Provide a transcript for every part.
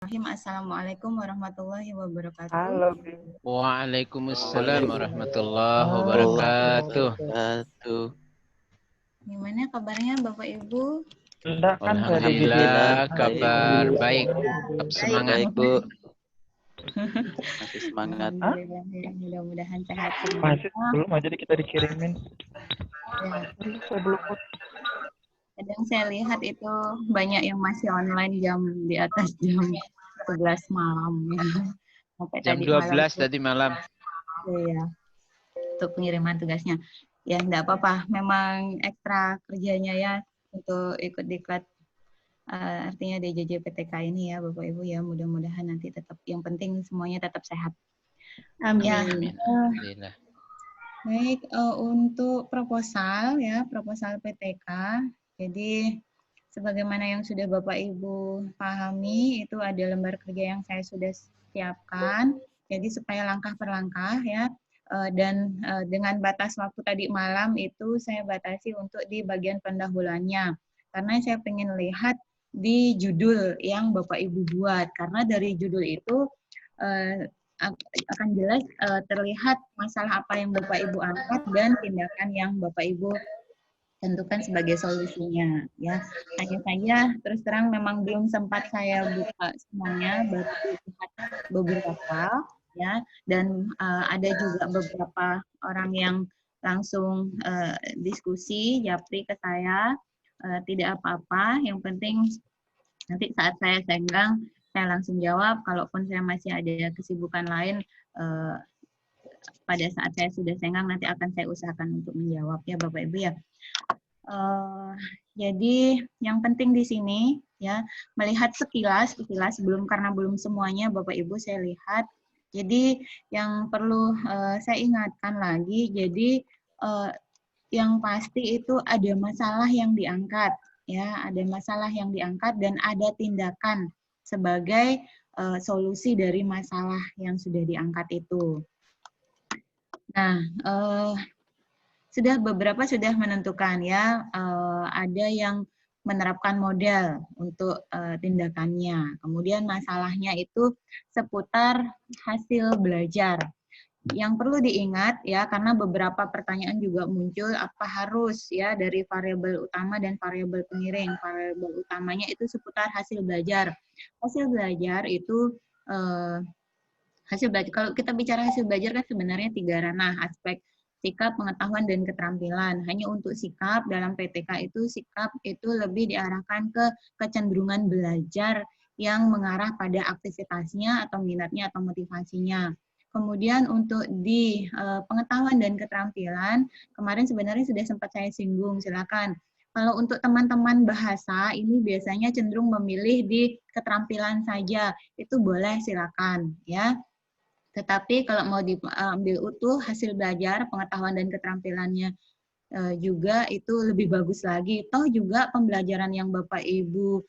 Assalamualaikum warahmatullahi wabarakatuh. Halo, Waalaikumsalam warahmatullahi wabarakatuh. wabarakatuh. Gimana kabarnya Bapak Ibu? Enggak kan tadi Alhamdulillah Alhamdulillah, kabar baik. Tetap Kabar semangat. baik, Bu. Masih semangat. Alhamdulillah, mudah-mudahan sehat semua. Masih belum aja kita dikirimin. Ya, Saya belum. kadang saya lihat itu banyak yang masih online jam di atas jam 11 malam ya. Sampai Jam tadi 12 malam. tadi malam. Ya, untuk pengiriman tugasnya. Ya, enggak apa-apa. Memang ekstra kerjanya ya untuk ikut diklat. Artinya DJJ PTK ini ya Bapak Ibu ya, mudah-mudahan nanti tetap yang penting semuanya tetap sehat. Ya, Amin. Alhamdulillah. baik untuk proposal ya, proposal PTK. Jadi sebagaimana yang sudah Bapak Ibu pahami itu ada lembar kerja yang saya sudah siapkan. Jadi supaya langkah per langkah ya, dan dengan batas waktu tadi malam itu saya batasi untuk di bagian pendahuluannya. Karena saya ingin lihat di judul yang Bapak Ibu buat, karena dari judul itu akan jelas terlihat masalah apa yang Bapak Ibu angkat dan tindakan yang Bapak Ibu tentukan sebagai solusinya ya. Hanya saja terus terang memang belum sempat saya buka semuanya, baru lihat beberapa ya, dan ada juga beberapa orang yang langsung diskusi japri ke saya. Tidak apa-apa, yang penting nanti saat saya senggang saya langsung jawab. Kalaupun saya masih ada kesibukan lain pada saat saya sudah senggang nanti akan saya usahakan untuk menjawab ya Bapak Ibu ya. Jadi yang penting di sini ya, melihat sekilas belum, karena belum semuanya Bapak Ibu saya lihat. Jadi yang perlu saya ingatkan lagi, jadi yang pasti itu ada masalah yang diangkat ya, ada masalah yang diangkat dan ada tindakan sebagai solusi dari masalah yang sudah diangkat itu. Nah, beberapa sudah menentukan ya, ada yang menerapkan model untuk tindakannya. Kemudian masalahnya itu seputar hasil belajar. Yang perlu diingat ya, karena beberapa pertanyaan juga muncul, apa harus ya dari variabel utama dan variabel pengiring. Variabel utamanya itu seputar hasil belajar. Hasil belajar itu kalau kita bicara hasil belajar kan sebenarnya 3 ranah, aspek sikap, pengetahuan, dan keterampilan. Hanya untuk sikap, dalam PTK itu sikap itu lebih diarahkan ke kecenderungan belajar yang mengarah pada aktivitasnya atau minatnya atau motivasinya. Kemudian untuk di pengetahuan dan keterampilan, kemarin sebenarnya sudah sempat saya singgung, silakan. Kalau untuk teman-teman bahasa, ini biasanya cenderung memilih di keterampilan saja, itu boleh silakan ya. Tetapi kalau mau diambil utuh hasil belajar, pengetahuan dan keterampilannya juga itu lebih bagus lagi. Toh juga pembelajaran yang Bapak Ibu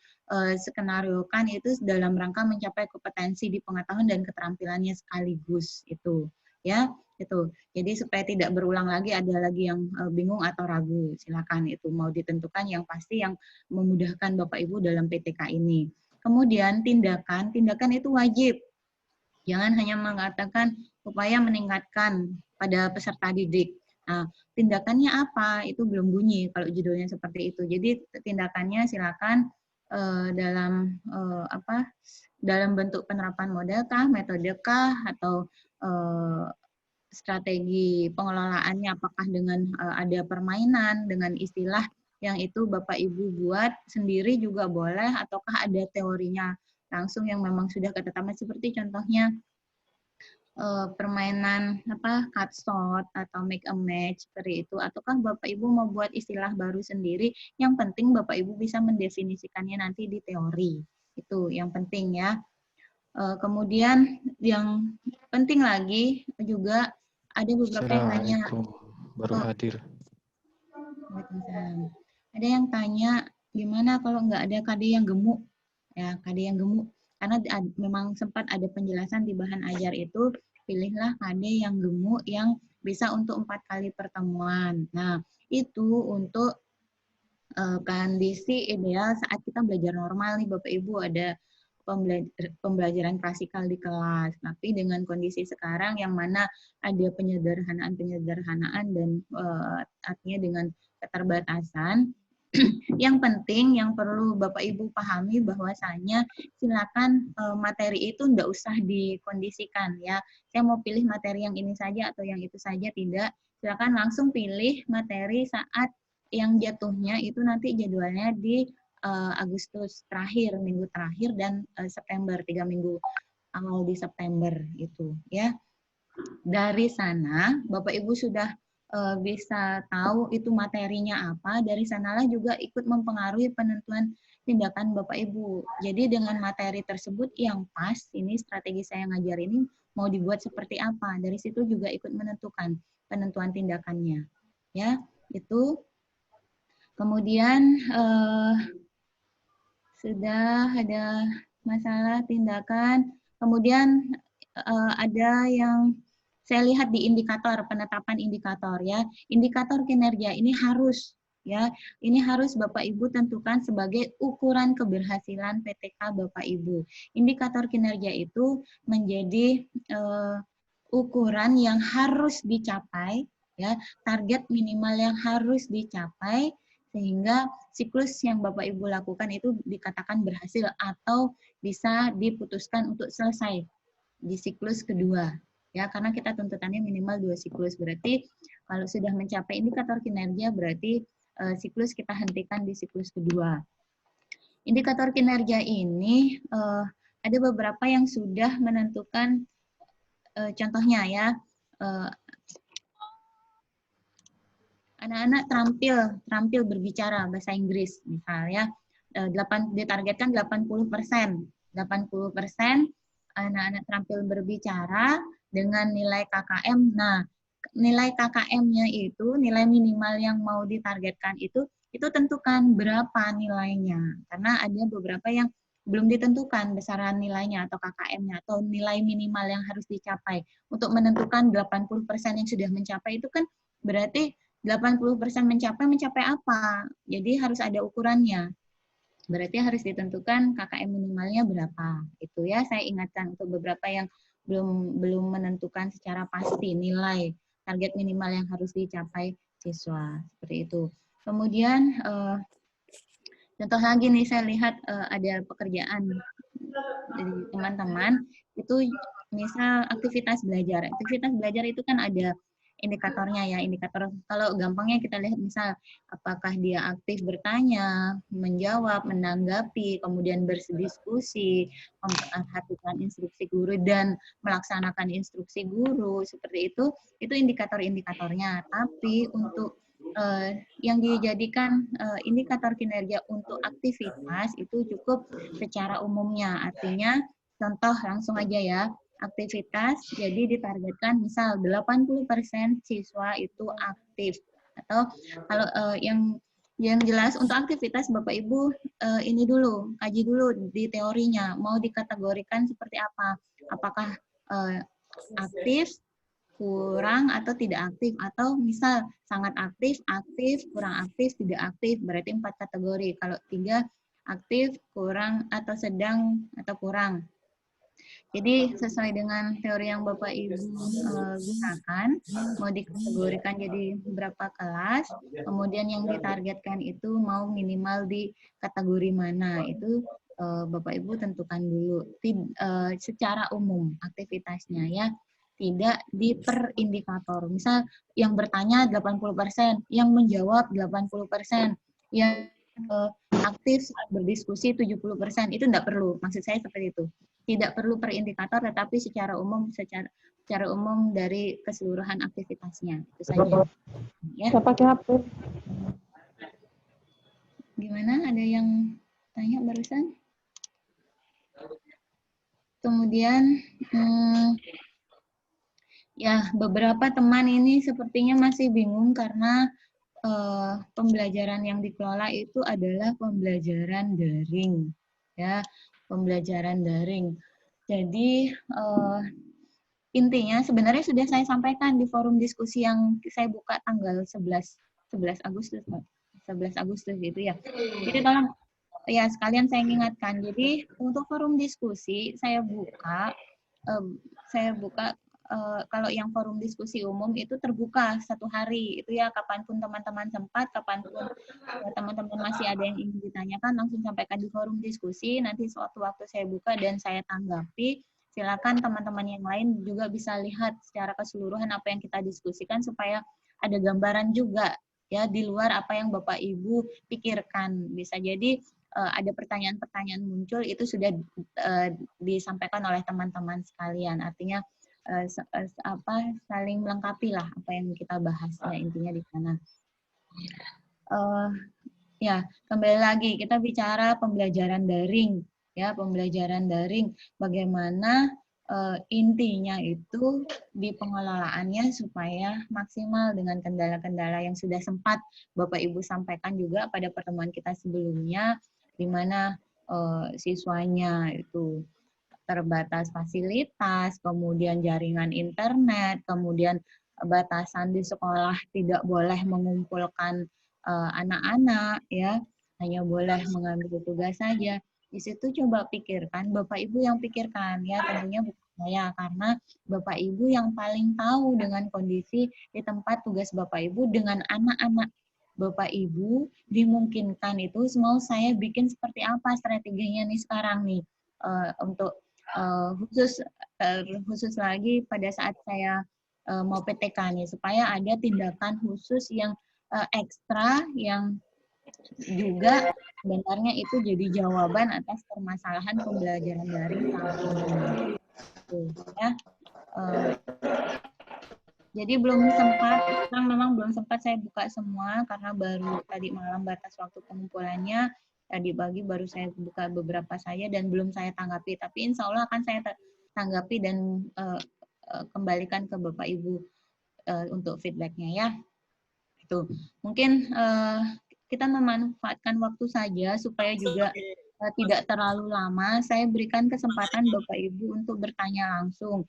skenariokan itu dalam rangka mencapai kompetensi di pengetahuan dan keterampilannya sekaligus itu. Ya, itu. Jadi supaya tidak berulang lagi, ada lagi yang bingung atau ragu, silakan itu mau ditentukan yang pasti yang memudahkan Bapak Ibu dalam PTK ini. Kemudian tindakan itu wajib. Jangan hanya mengatakan upaya meningkatkan pada peserta didik. Nah, tindakannya apa? Itu belum bunyi kalau judulnya seperti itu. Jadi tindakannya silakan dalam bentuk penerapan model kah, metode kah, atau strategi pengelolaannya apakah dengan ada permainan dengan istilah yang itu Bapak Ibu buat sendiri juga boleh, ataukah ada teorinya langsung yang memang sudah ketetapan, seperti contohnya permainan cut shot atau make a match seperti itu, ataukah Bapak Ibu mau buat istilah baru sendiri, yang penting Bapak Ibu bisa mendefinisikannya nanti di teori, itu yang penting ya. Kemudian yang penting lagi juga ada beberapa yang tanya, baru hadir. ada yang tanya gimana kalau nggak ada KD yang gemuk ya, KD yang gemuk, karena memang sempat ada penjelasan di bahan ajar itu, pilihlah KD yang gemuk yang bisa untuk 4 kali pertemuan. Nah, itu untuk kondisi ideal saat kita belajar normal nih Bapak Ibu, ada pembelajaran klasikal di kelas. Tapi dengan kondisi sekarang yang mana ada penyederhanaan dan artinya dengan keterbatasan, yang penting yang perlu Bapak Ibu pahami bahwasanya silakan materi itu enggak usah dikondisikan ya. Saya mau pilih materi yang ini saja atau yang itu saja, tidak. Silakan langsung pilih materi saat yang jatuhnya itu nanti jadwalnya di Agustus terakhir, minggu terakhir, dan September, 3 minggu awal di September itu ya. Dari sana Bapak Ibu sudah bisa tahu itu materinya apa, dari sanalah juga ikut mempengaruhi penentuan tindakan Bapak Ibu. Jadi dengan materi tersebut yang pas, ini strategi saya ngajar ini mau dibuat seperti apa, dari situ juga ikut menentukan penentuan tindakannya. Ya, itu. Kemudian sudah ada masalah tindakan, kemudian ada yang saya lihat di indikator, penetapan indikator ya. Indikator kinerja ini harus ya, ini harus Bapak Ibu tentukan sebagai ukuran keberhasilan PTK Bapak Ibu. Indikator kinerja itu menjadi ukuran yang harus dicapai ya, target minimal yang harus dicapai sehingga siklus yang Bapak Ibu lakukan itu dikatakan berhasil atau bisa diputuskan untuk selesai di siklus kedua. Ya, karena kita tuntutannya minimal 2 siklus. Berarti kalau sudah mencapai indikator kinerja berarti siklus kita hentikan di siklus kedua. Indikator kinerja ini ada beberapa yang sudah menentukan contohnya ya. Anak-anak terampil berbicara bahasa Inggris misalnya, ditargetkan 80%. 80% anak-anak terampil berbicara dengan nilai KKM. Nah, nilai KKM-nya itu, nilai minimal yang mau ditargetkan itu tentukan berapa nilainya. Karena ada beberapa yang belum ditentukan besaran nilainya atau KKM-nya atau nilai minimal yang harus dicapai. Untuk menentukan 80% yang sudah mencapai itu kan berarti 80% mencapai apa? Jadi harus ada ukurannya. Berarti harus ditentukan KKM minimalnya berapa. Itu ya, saya ingatkan untuk beberapa yang belum menentukan secara pasti nilai target minimal yang harus dicapai siswa. Seperti itu. Kemudian contoh lagi nih, saya lihat ada pekerjaan dari teman-teman itu misal aktivitas belajar. Aktivitas belajar itu kan ada indikatornya ya, indikator kalau gampangnya kita lihat misal apakah dia aktif bertanya, menjawab, menanggapi, kemudian berdiskusi, memperhatikan instruksi guru dan melaksanakan instruksi guru, seperti itu indikator-indikatornya. Tapi untuk yang dijadikan indikator kinerja untuk aktivitas itu cukup secara umumnya, artinya contoh langsung aja ya. Aktivitas, jadi ditargetkan misal 80% siswa itu aktif. Atau kalau yang jelas untuk aktivitas Bapak Ibu ini dulu, kaji dulu di teorinya, mau dikategorikan seperti apa. Apakah aktif, kurang, atau tidak aktif. Atau misal sangat aktif, aktif, kurang aktif, tidak aktif, berarti 4 kategori. Kalau 3 aktif, kurang, atau sedang, atau kurang. Jadi sesuai dengan teori yang Bapak Ibu gunakan, mau dikategorikan jadi berapa kelas, kemudian yang ditargetkan itu mau minimal di kategori mana, itu Bapak Ibu tentukan dulu. Secara umum aktivitasnya ya, tidak di per indikator. Misal yang bertanya 80%, yang menjawab 80%, yang aktif berdiskusi 70%, itu tidak perlu. Maksud saya seperti itu. Tidak perlu per indikator, tetapi secara umum dari keseluruhan aktivitasnya. Itu saja. Ya. Saya pakai HP. Gimana? Ada yang tanya barusan? Kemudian, ya beberapa teman ini sepertinya masih bingung karena pembelajaran yang dikelola itu adalah pembelajaran daring, ya. Pembelajaran daring. Jadi intinya sebenarnya sudah saya sampaikan di forum diskusi yang saya buka tanggal 11 Agustus gitu ya. Jadi tolong ya sekalian saya ingatkan. Jadi untuk forum diskusi saya buka kalau yang forum diskusi umum itu terbuka 1 hari itu ya, kapanpun teman-teman sempat, kapanpun teman-teman masih ada yang ingin ditanyakan langsung sampaikan di forum diskusi. Nanti suatu waktu saya buka dan saya tanggapi. Silakan teman-teman yang lain juga bisa lihat secara keseluruhan apa yang kita diskusikan supaya ada gambaran juga ya di luar apa yang Bapak Ibu pikirkan. Bisa jadi ada pertanyaan-pertanyaan muncul itu sudah disampaikan oleh teman-teman sekalian. Artinya saling melengkapi lah apa yang kita bahas ya, intinya di sana. Ya, kembali lagi kita bicara pembelajaran daring ya, pembelajaran daring bagaimana intinya itu di pengelolaannya supaya maksimal dengan kendala-kendala yang sudah sempat Bapak Ibu sampaikan juga pada pertemuan kita sebelumnya, di mana siswanya itu terbatas fasilitas, kemudian jaringan internet, kemudian batasan di sekolah tidak boleh mengumpulkan anak-anak ya, hanya boleh mengambil tugas saja. Di situ coba pikirkan, Bapak Ibu yang pikirkan ya, tentunya bukan saya, karena Bapak Ibu yang paling tahu dengan kondisi di tempat tugas Bapak Ibu dengan anak-anak Bapak Ibu dimungkinkan itu mau saya bikin seperti apa strateginya nih sekarang nih untuk khusus lagi pada saat saya mau PTK nih, supaya ada tindakan khusus yang ekstra yang juga sebenarnya itu jadi jawaban atas permasalahan pembelajaran daring saat ini. Ya. Jadi memang belum sempat saya buka semua karena baru tadi malam batas waktu pengumpulannya. Tadi pagi baru saya buka beberapa saja dan belum saya tanggapi. Tapi insya Allah akan saya tanggapi dan kembalikan ke Bapak Ibu untuk feedbacknya ya. Itu mungkin kita memanfaatkan waktu saja supaya juga tidak terlalu lama. Saya berikan kesempatan Bapak Ibu untuk bertanya langsung.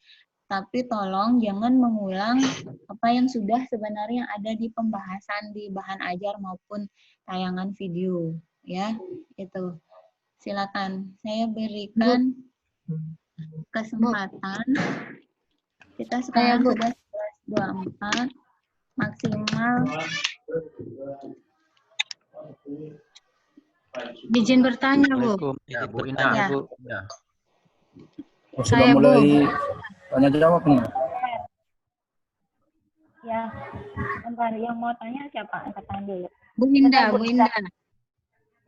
Tapi tolong jangan mengulang apa yang sudah sebenarnya ada di pembahasan di bahan ajar maupun tayangan video ya. Itu. Silakan. Saya berikan kesempatan. Kita sekarang sudah 11.24 maksimal. Izin bertanya, Bu. Ya, Bu Indah, Ya. Bu. Ya. Saya, mulai tanya jawab nih. Ya, bentar. Yang mau tanya siapa? Angkat tangan dulu. Bu Indah, Bu Indah.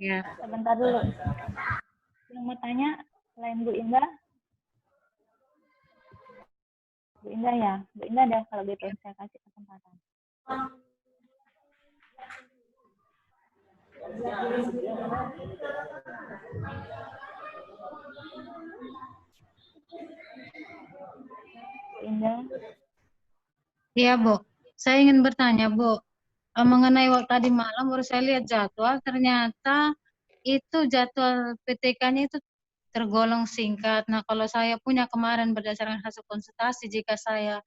Ya. Sebentar dulu. Yang mau tanya selain Bu Indah? Bu Indah ya? Bu Indah dah kalau gitu saya kasih kesempatan. Bu Indah. Iya, Bu. Saya ingin bertanya, Bu. Mengenai waktu tadi malam baru saya lihat jadwal, ternyata itu jadwal PTK-nya itu tergolong singkat. Nah, kalau saya punya kemarin berdasarkan hasil konsultasi, jika saya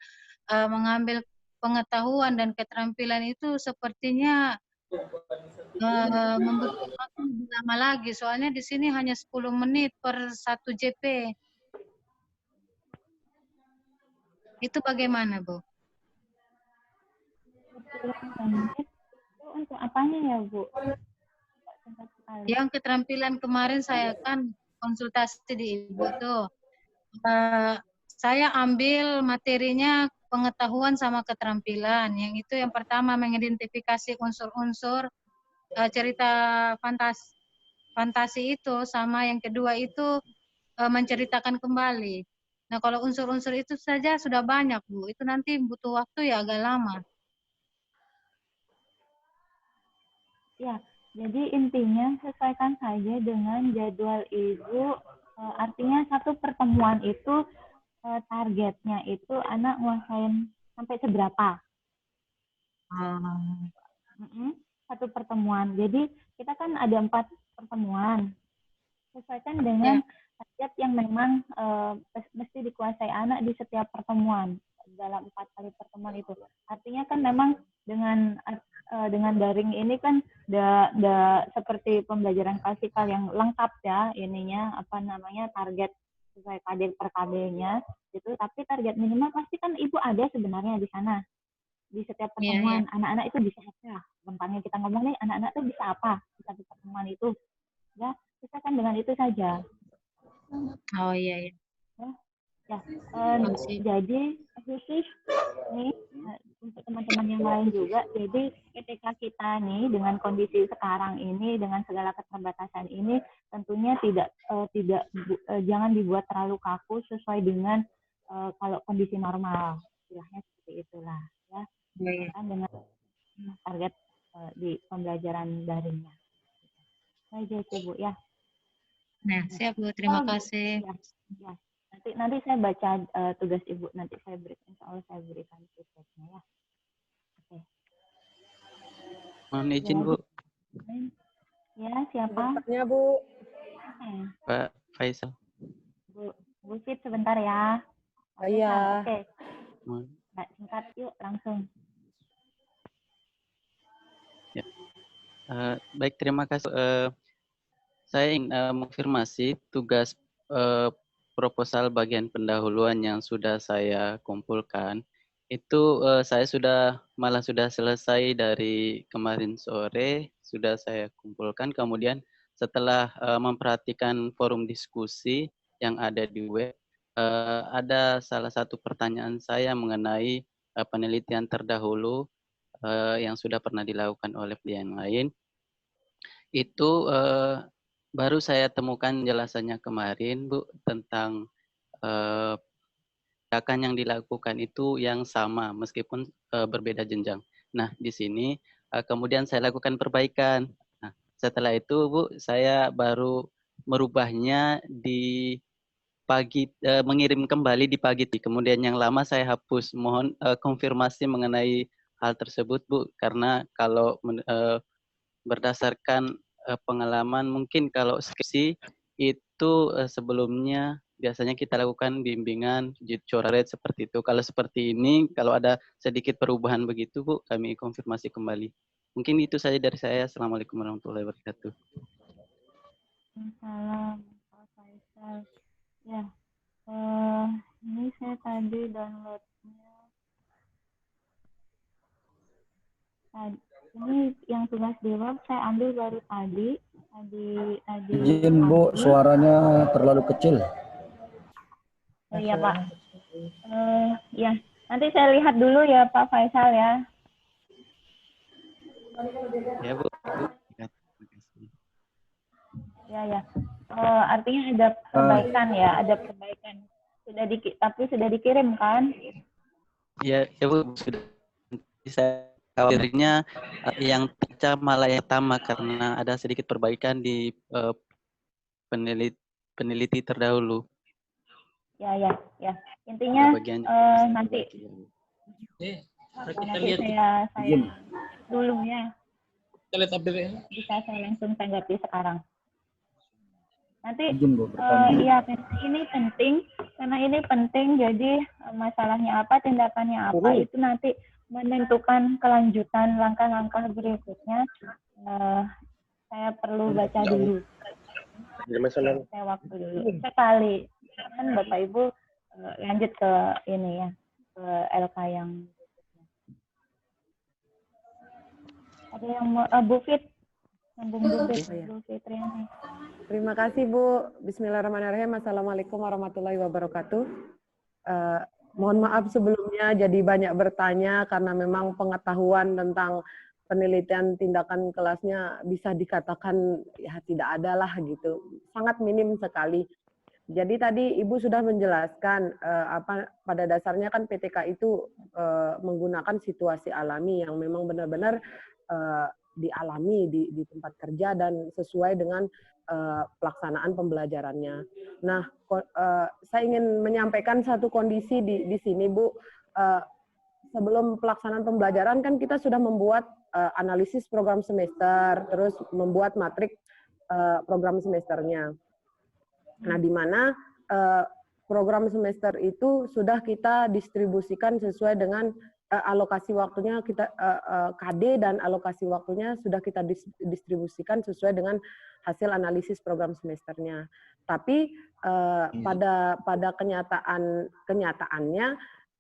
mengambil pengetahuan dan keterampilan itu sepertinya membutuhkan waktu lebih lama lagi. Soalnya di sini hanya 10 menit per 1 JP. Itu bagaimana, Bu? Untuk apanya ya, Bu? Yang keterampilan kemarin saya kan konsultasi di Ibu tuh. Saya ambil materinya pengetahuan sama keterampilan. Yang itu yang pertama mengidentifikasi unsur-unsur cerita fantasi itu, sama yang kedua itu menceritakan kembali. Nah, kalau unsur-unsur itu saja sudah banyak, Bu. Itu nanti butuh waktu ya agak lama. Ya, jadi intinya sesuaikan saja dengan jadwal Ibu. Artinya satu pertemuan itu targetnya itu anak nguasain sampai seberapa? Satu pertemuan. Jadi kita kan ada 4 pertemuan. Sesuaikan dengan target yang memang mesti dikuasai anak di setiap pertemuan dalam 4 kali pertemuan itu. Artinya kan memang dengan daring ini kan seperti pembelajaran klasikal yang lengkap ya ininya apa namanya target sesuai KD per KD-nya gitu, tapi target minimal pasti kan Ibu ada sebenarnya di sana. Di setiap pertemuan anak-anak itu bisa apa? Gampangnya kita ngomong nih, anak-anak itu bisa apa di satu pertemuan itu? Ya, kita kan dengan itu saja. Oh iya, iya. Ya, jadi khusus nih untuk teman-teman yang lain juga, jadi ketika kita nih dengan kondisi sekarang ini dengan segala keterbatasan ini tentunya jangan dibuat terlalu kaku sesuai dengan kalau kondisi normal, istilahnya seperti itulah ya, kan dengan target di pembelajaran daringnya. Saja itu Bu ya. Nah, siap Bu, terima kasih. Ya. Nanti saya baca tugas Ibu, nanti saya berikan, insya Allah saya berikan feedbacknya ya. Oke. Mohon izin Bu. Ya, siapa? Ya Bu. Pak Faisal. Bu Fit sebentar ya. Iya. Oke. Mbak singkat yuk langsung. Ya. Baik, terima kasih. Saya ingin mengonfirmasi tugas proposal bagian pendahuluan yang sudah saya kumpulkan. Itu saya malah sudah selesai dari kemarin sore, sudah saya kumpulkan. Kemudian setelah memperhatikan forum diskusi yang ada di web, ada salah satu pertanyaan saya mengenai penelitian terdahulu yang sudah pernah dilakukan oleh pihak lain. Itu baru saya temukan jelasannya kemarin, Bu, tentang tindakan yang dilakukan itu yang sama meskipun berbeda jenjang. Nah, di sini kemudian saya lakukan perbaikan. Nah, setelah itu, Bu, saya baru merubahnya di pagi, mengirim kembali di pagi. Kemudian yang lama saya hapus. Mohon konfirmasi mengenai hal tersebut, Bu, karena kalau berdasarkan pengalaman mungkin kalau skripsi itu sebelumnya biasanya kita lakukan bimbingan coret seperti itu. Kalau seperti ini, kalau ada sedikit perubahan begitu, Bu, kami konfirmasi kembali. Mungkin itu saja dari saya. Assalamualaikum warahmatullahi wabarakatuh. Salam, Pak Faisal. Ya, ini saya tadi downloadnya. Ini yang tugas di web saya ambil baru tadi. Izin Bu, suaranya terlalu kecil. Oh iya Pak. Ya, nanti saya lihat dulu ya Pak Faisal ya. Ya Bu. Ya. Artinya ada perbaikan ya, ada perbaikan. Tapi sudah dikirim kan? Ya Bu, sudah bisa. Khawatirnya yang pecah malah yang utama karena ada sedikit perbaikan di peneliti terdahulu. Ya. Intinya nanti saya dulu ya. Bisa saya langsung tanggapi sekarang. Nanti iya ini penting karena ini penting, jadi masalahnya apa, tindakannya apa itu nanti menentukan kelanjutan langkah-langkah berikutnya. Saya perlu baca dulu. Saya waktu dulu sekali kan Bapak Ibu lanjut ke ini ya, ke LK yang berikutnya. Ada yang mau Bu Fit, sambung Bu Fitriani. Terima kasih Bu. Bismillahirrahmanirrahim. Assalamualaikum warahmatullahi wabarakatuh. Mohon maaf sebelumnya jadi banyak bertanya karena memang pengetahuan tentang penelitian tindakan kelasnya bisa dikatakan ya tidak ada lah gitu. Sangat minim sekali. Jadi tadi Ibu sudah menjelaskan pada dasarnya kan PTK itu menggunakan situasi alami yang memang benar-benar dialami di tempat kerja dan sesuai dengan pelaksanaan pembelajarannya. Nah, saya ingin menyampaikan satu kondisi di sini, Bu. Sebelum pelaksanaan pembelajaran kan kita sudah membuat analisis program semester, terus membuat matrik program semesternya. Nah, di mana program semester itu sudah kita distribusikan sesuai dengan alokasi waktunya kita KD dan alokasi waktunya sudah kita distribusikan sesuai dengan hasil analisis program semesternya. Tapi pada kenyataannya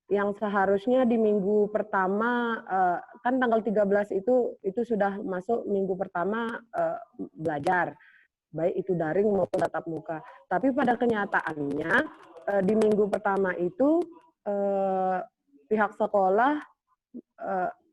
yang seharusnya di minggu pertama kan tanggal 13 itu sudah masuk minggu pertama belajar, baik itu daring maupun tatap muka. Tapi pada kenyataannya di minggu pertama itu pihak sekolah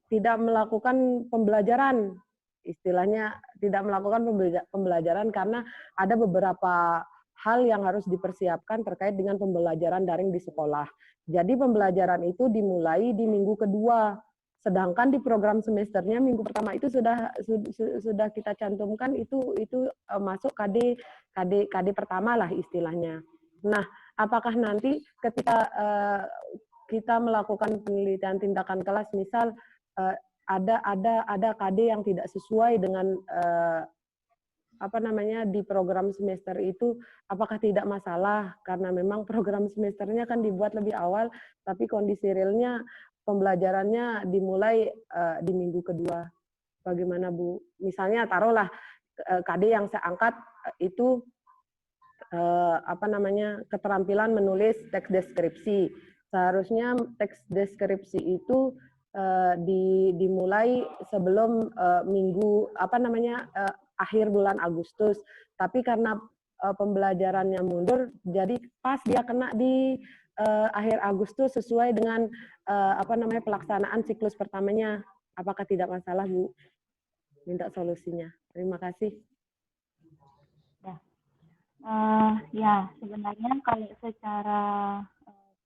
tidak melakukan pembelajaran, istilahnya tidak melakukan pembelajaran karena ada beberapa hal yang harus dipersiapkan terkait dengan pembelajaran daring di sekolah. Jadi pembelajaran itu dimulai di minggu kedua, sedangkan di program semesternya minggu pertama itu sudah kita cantumkan itu masuk KD pertama lah istilahnya. Nah, apakah nanti ketika kita melakukan penelitian tindakan kelas, misal ada KD yang tidak sesuai dengan di program semester itu, apakah tidak masalah karena memang program semesternya kan dibuat lebih awal, tapi kondisi realnya pembelajarannya dimulai di minggu kedua. Bagaimana Bu? Misalnya taruhlah KD yang saya angkat itu keterampilan menulis teks deskripsi. Seharusnya teks deskripsi itu dimulai sebelum akhir bulan Agustus. Tapi karena pembelajarannya mundur, jadi pas dia kena di akhir Agustus sesuai dengan pelaksanaan siklus pertamanya. Apakah tidak masalah, Bu? Minta solusinya. Terima kasih. Ya, sebenarnya kalau secara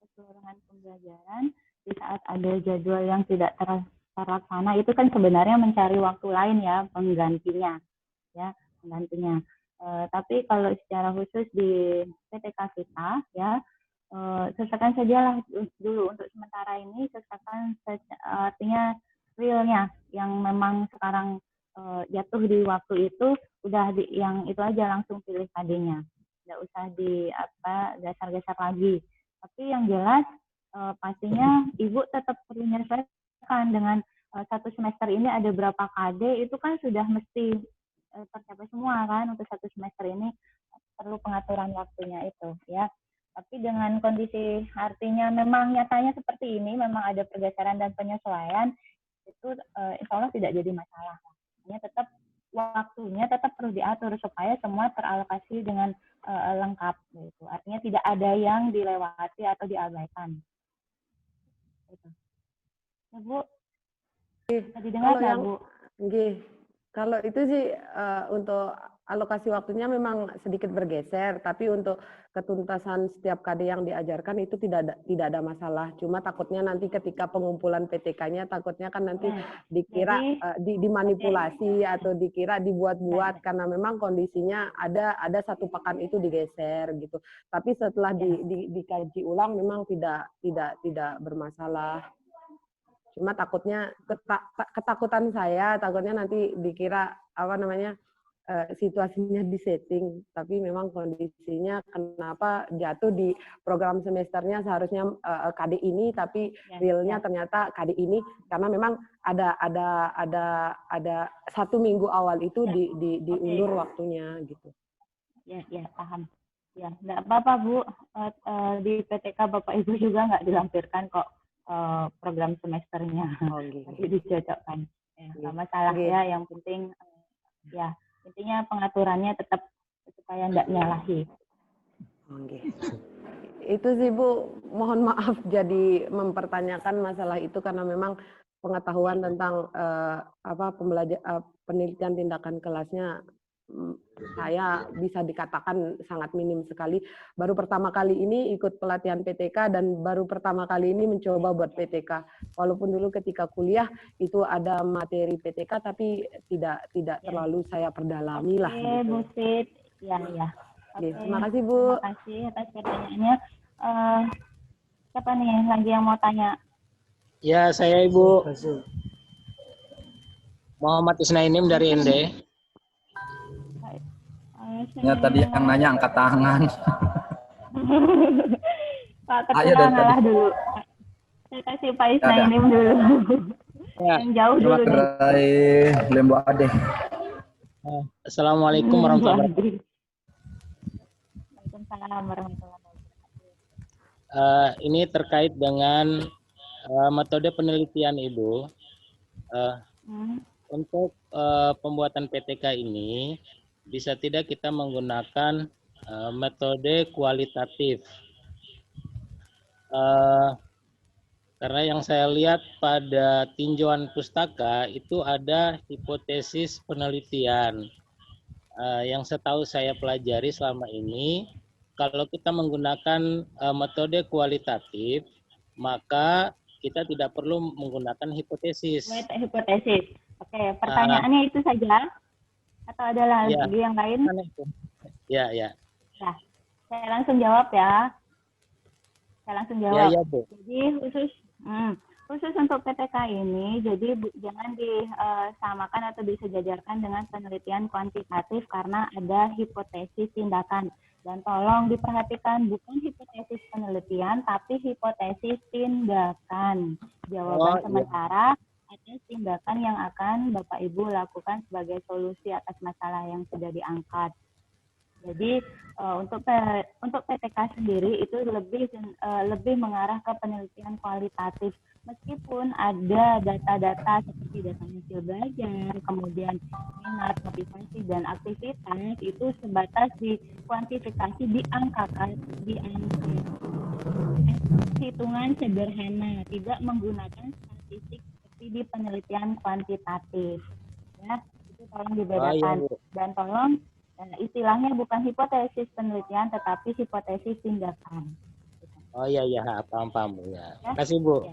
keseluruhan pembelajaran di saat ada jadwal yang tidak terlaksana itu kan sebenarnya mencari waktu lain ya penggantinya. Tapi kalau secara khusus di PTK kita ya selesaikan sajalah dulu untuk sementara ini, selesaikan artinya realnya yang memang sekarang jatuh di waktu itu udah yang itu aja langsung pilih KD-nya, nggak usah geser-geser lagi. Tapi yang jelas pastinya Ibu tetap perlu menyesuaikan dengan satu semester ini ada berapa KD, itu kan sudah mesti tercapai semua kan untuk satu semester ini, perlu pengaturan waktunya itu ya. Tapi dengan kondisi artinya memang nyatanya seperti ini, memang ada pergeseran dan penyesuaian, itu insya Allah tidak jadi masalah. Hanya tetap waktunya tetap perlu diatur supaya semua teralokasi dengan lengkap gitu. Artinya tidak ada yang dilewati atau diabaikan. Gitu. Ya, Bu. Tadi dengar nggak, Bu? Kalau itu sih untuk alokasi waktunya memang sedikit bergeser, tapi untuk ketuntasan setiap KD yang diajarkan itu tidak ada masalah. Cuma takutnya nanti ketika pengumpulan PTK-nya takutnya kan nanti dikira dimanipulasi atau dikira dibuat-buat karena memang kondisinya ada satu pekan itu digeser gitu. Tapi setelah dikaji ulang memang tidak bermasalah. Cuma takutnya ketakutan saya takutnya nanti dikira situasinya disetting, tapi memang kondisinya kenapa jatuh di program semesternya seharusnya KD ini, tapi realnya ternyata KD ini karena memang ada satu minggu awal itu diundur waktunya gitu. Ya paham. Ya nggak apa-apa Bu, di PTK Bapak Ibu juga nggak dilampirkan kok program semesternya, tapi dicocokkan. Ya, nggak masalah ya, yang penting ya. Intinya pengaturannya tetap supaya nggak nyalahi. Itu sih Bu, mohon maaf jadi mempertanyakan masalah itu karena memang pengetahuan tentang penelitian tindakan kelasnya saya bisa dikatakan sangat minim sekali. Baru pertama kali ini ikut pelatihan PTK dan baru pertama kali ini mencoba buat PTK. Walaupun dulu ketika kuliah itu ada materi PTK tapi tidak terlalu saya perdalami lah. Oke, Bu Sid. Ya. Oke, terima kasih Bu. Terima kasih atas pertanyaannya. Siapa nih lagi yang mau tanya? Ya, saya Ibu. Muhammad Isnainim dari ND. Ya tadi yang nanya angkat tangan. Pak Ayo Ketua dari tadi. ngalah dulu. Saya kasih Pak Ada. Isnainim dulu. Ya, Yang jauh dulu nih. Rai Lembo Ade. Assalamualaikum warahmatullahi wabarakatuh. Waalaikumsalam warahmatullahi wabarakatuh. Ini terkait dengan metode penelitian Ibu. Untuk pembuatan PTK ini, bisa tidak kita menggunakan metode kualitatif. Karena yang saya lihat pada tinjauan pustaka itu ada hipotesis penelitian. Yang setahu saya pelajari selama ini, kalau kita menggunakan metode kualitatif, maka kita tidak perlu menggunakan hipotesis. Hipotesis. Oke, pertanyaannya itu saja atau ada lagi yang lain? Ya. Nah, saya langsung jawab ya. Saya langsung jawab. Ya, Bu. Jadi khusus untuk PTK ini, jadi jangan disamakan atau disejajarkan dengan penelitian kuantitatif karena ada hipotesis tindakan. Dan tolong diperhatikan, bukan hipotesis penelitian, tapi hipotesis tindakan. Jawaban sementara atas tindakan yang akan Bapak Ibu lakukan sebagai solusi atas masalah yang sudah diangkat. Jadi untuk PTK sendiri itu lebih mengarah ke penelitian kualitatif. Meskipun ada data-data seperti data hasil belajar, kemudian minat, motivasi, dan aktivitas itu sebatas dikuantifikasi, diangkakan, hitungan sederhana, tidak menggunakan statistik seperti di penelitian kuantitatif. Ya, itu tolong dibedakan. Dan tolong istilahnya bukan hipotesis penelitian, tetapi hipotesis tindakan. Oh iya, paham ya. Terima kasih Bu.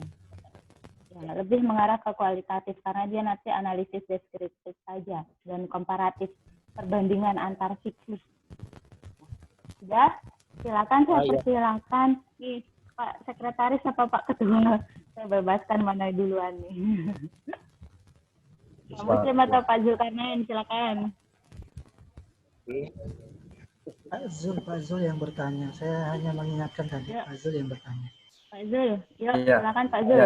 Ya, lebih mengarah ke kualitatif karena dia nanti analisis deskriptif saja dan komparatif perbandingan antar siklus. Sudah, silakan saya persilakan nih Pak Sekretaris apa Pak Ketua, saya bebaskan mana duluan nih. Pak Muslim atau Pak Zulkarnain, silakan. Pak Zul yang bertanya. Saya hanya mengingatkan tadi Pak Zul yang bertanya. Pak Zul, silakan Pak Zul.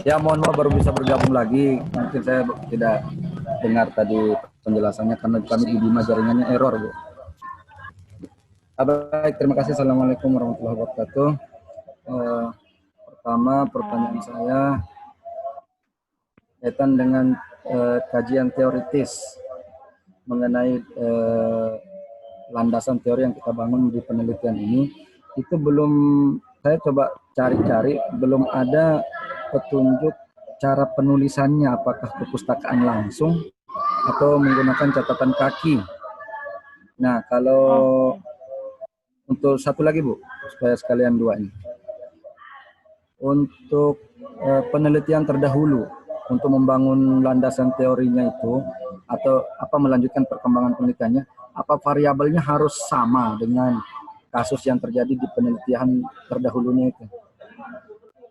Ya, mohon maaf baru bisa bergabung lagi. Mungkin saya tidak dengar tadi penjelasannya karena kami di Bima jaringannya error, Bu. Baik, terima kasih. Assalamualaikum warahmatullahi wabarakatuh. Pertama, pertanyaan saya kaitan dengan kajian teoritis mengenai landasan teori yang kita bangun di penelitian ini. Itu belum, saya coba cari-cari, belum ada petunjuk cara penulisannya, apakah kepustakaan langsung atau menggunakan catatan kaki. Nah, kalau untuk satu lagi Bu, supaya sekalian dua ini. Untuk penelitian terdahulu, untuk membangun landasan teorinya itu, atau melanjutkan perkembangan penelitiannya, apa variabelnya harus sama dengan kasus yang terjadi di penelitian terdahulunya itu.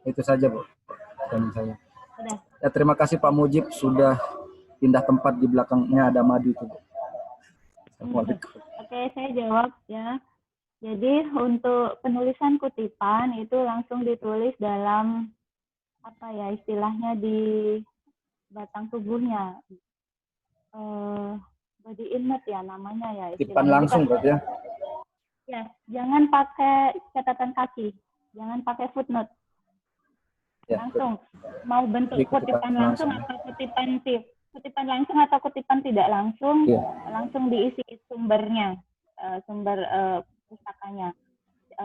Itu saja Bu. Saya. Ya, terima kasih Pak Mujib sudah pindah tempat, di belakangnya ada Madi itu. Assalamualaikum. Oke, saya jawab ya. Jadi untuk penulisan kutipan itu langsung ditulis dalam istilahnya di batang tubuhnya, body inlet ya namanya ya. Kutipan langsung berarti ya? Ya, jangan pakai catatan kaki, jangan pakai footnote. Ya, langsung mau bentuk kutipan langsung atau kutipan langsung atau kutipan tidak langsung, langsung diisi sumbernya, sumber pustakanya,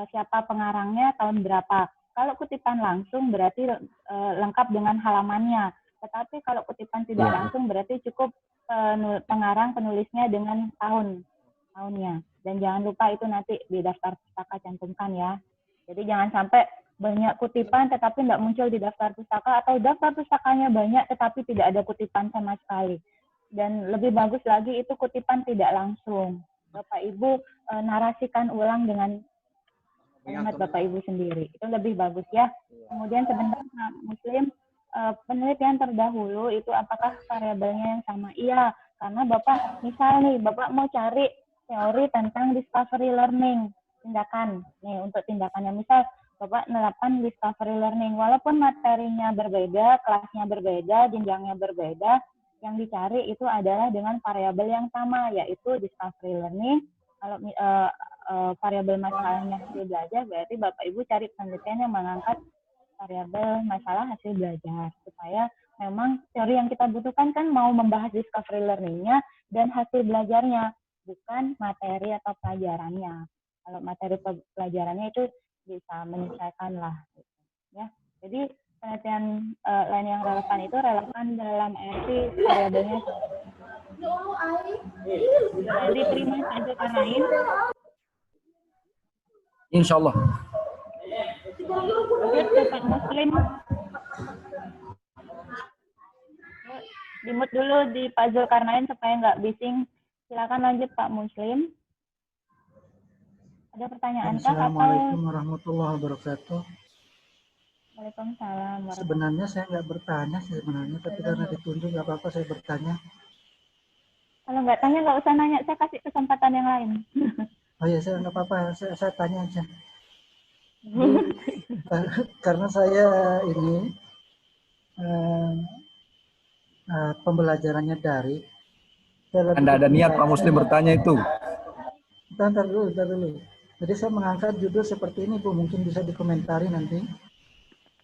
siapa pengarangnya, tahun berapa. Kalau kutipan langsung berarti lengkap dengan halamannya, tetapi kalau kutipan tidak langsung berarti cukup pengarang penulisnya dengan tahunnya. Dan jangan lupa itu nanti di daftar pustaka cantumkan ya. Jadi jangan sampai banyak kutipan tetapi tidak muncul di daftar pustaka, atau daftar pustakanya banyak tetapi tidak ada kutipan sama sekali. Dan lebih bagus lagi itu kutipan tidak langsung. Bapak Ibu narasikan ulang dengan kalimat Bapak Ibu sendiri. Itu lebih bagus ya. Kemudian sebentar Pak Muslim, penelitian terdahulu itu apakah variabelnya yang sama? Iya, karena Bapak misal nih Bapak mau cari teori tentang discovery learning. tindakan. Nih, untuk tindakannya misal Bapak menerapkan discovery learning. Walaupun materinya berbeda, kelasnya berbeda, jenjangnya berbeda, yang dicari itu adalah dengan variabel yang sama, yaitu discovery learning. Kalau variabel masalahnya hasil belajar, berarti Bapak Ibu cari penelitian yang mengangkat variabel masalah hasil belajar. Supaya memang teori yang kita butuhkan kan mau membahas discovery learning-nya dan hasil belajarnya, bukan materi atau pelajarannya. Kalau materi pelajarannya itu bisa menyesuaikan lah, ya. Jadi penelitian lain yang relevan itu relevan dalam arti variabelnya. Jadi terima saja lain. Insya Allah. Lanjut Pak Muslim. Dimut dulu di Pak Zulkarnain supaya nggak bising. Silakan lanjut Pak Muslim. Ada pertanyaan kah atau? Assalamualaikum warahmatullahi wabarakatuh. Waalaikumsalam. Sebenarnya saya nggak bertanya sih sebenarnya, tapi karena ditunjuk nggak apa-apa saya bertanya. Kalau nggak tanya nggak usah nanya, saya kasih kesempatan yang lain. Oh iya, saya nggak apa-apa, saya tanya aja. Karena saya ini pembelajarannya dari. Anda ada niat Pak Muslim bertanya itu? Bentar dulu. Jadi saya mengangkat judul seperti ini, Bu. Mungkin bisa dikomentari nanti.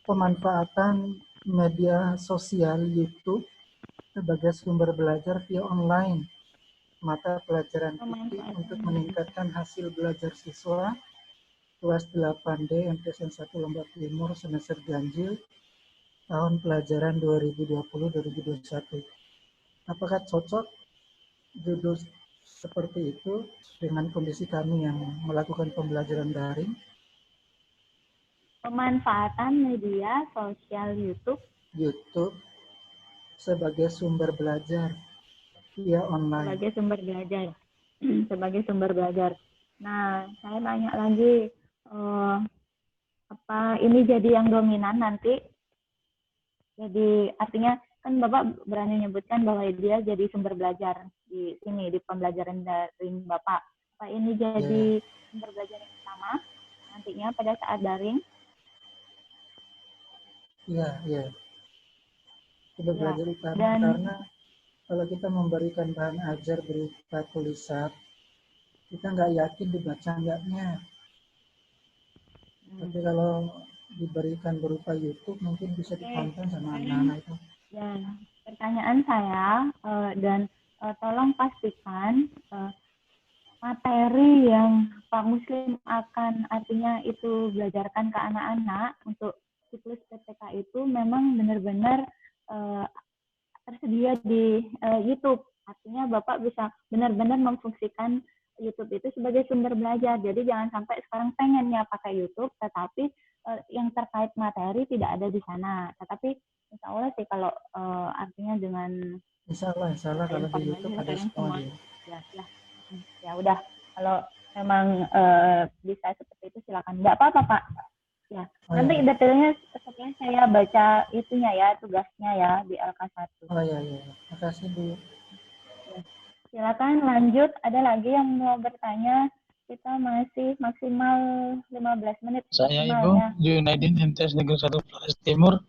Pemanfaatan media sosial YouTube sebagai sumber belajar via online. Mata pelajaran TV untuk meningkatkan hasil belajar siswa kelas 8D MTSN 1 Lombok Timur semester ganjil tahun pelajaran 2020-2021. Apakah cocok judul seperti itu dengan kondisi kami yang melakukan pembelajaran daring? Pemanfaatan media sosial YouTube sebagai sumber belajar via online. Sebagai sumber belajar. Nah, saya nanya lagi, apa ini jadi yang dominan nanti? Jadi artinya kan Bapak berani menyebutkan bahwa dia jadi sumber belajar di sini, di pembelajaran daring Bapak. Apa ini jadi sumber belajar yang utama nantinya pada saat daring? Iya. Sumber belajar utama karena kalau kita memberikan bahan ajar berupa tulisan, kita nggak yakin dibaca enggaknya. Tapi kalau diberikan berupa YouTube, mungkin bisa ditonton sama anak-anak itu. Dan pertanyaan saya, tolong pastikan materi yang Pak Muslim akan artinya itu belajarkan ke anak-anak untuk siklus PTK itu memang benar-benar tersedia di YouTube. Artinya Bapak bisa benar-benar memfungsikan YouTube itu sebagai sumber belajar. Jadi jangan sampai sekarang pengennya pakai YouTube, tetapi yang terkait materi tidak ada di sana. Tetapi insya Allah sih kalau artinya dengan Insya Allah kalau di YouTube ada semua. Ya udah, kalau memang bisa seperti itu silakan. Nggak apa-apa Pak. Ya, nanti detailnya setelah saya baca itunya ya, tugasnya ya di LK1. Oh iya. Makasih Bu. Ya. Silakan lanjut. Ada lagi yang mau bertanya? Kita masih maksimal 15 menit. Saya Ibu Junaidin MTS Negeri 1 Flores Timur.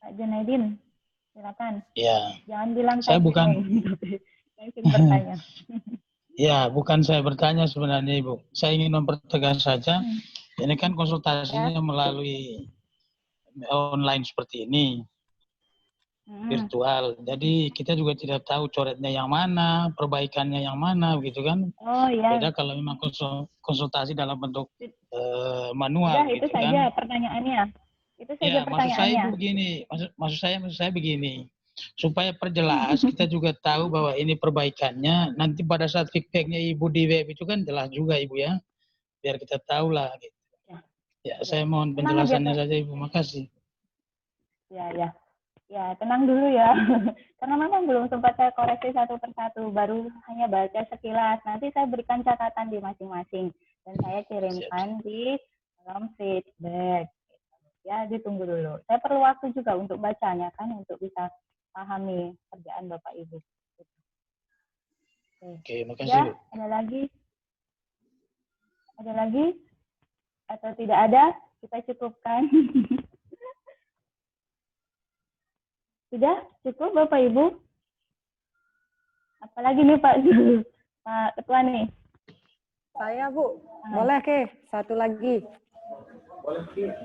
Pak Junaidin, silakan. Ya. Jangan bilang saya bukan langsung bertanya. Ya, bukan saya bertanya sebenarnya Ibu. Saya ingin mempertegas saja. Ini kan konsultasinya melalui online seperti ini, virtual. Jadi kita juga tidak tahu coretnya yang mana, perbaikannya yang mana, begitu kan? Oh iya. Beda kalau memang konsultasi dalam bentuk manual. Itu gitu saja kan? pertanyaannya. Itu saja pertanyaannya. Maksud saya begini. Supaya perjelas, kita juga tahu bahwa ini perbaikannya. Nanti pada saat feedbacknya Ibu di web itu kan jelas juga Ibu ya. Biar kita tahu lah. Gitu. Ya, saya mohon penjelasannya saja Ibu. Makasih. Ya, tenang dulu ya. Karena memang belum sempat saya koreksi satu persatu. Baru hanya baca sekilas. Nanti saya berikan catatan di masing-masing. Dan saya kirimkan di dalam feedback. Ya, ditunggu dulu. Saya perlu waktu juga untuk bacanya kan. Untuk bisa pahami kerjaan Bapak Ibu. Oke, makasih Bu. Ada lagi? Ada lagi? Atau tidak ada? Kita cukupkan. Sudah? Cukup Bapak Ibu? Apalagi nih Pak Zul? Pak Ketua nih. Saya Bu, boleh ke? Satu lagi.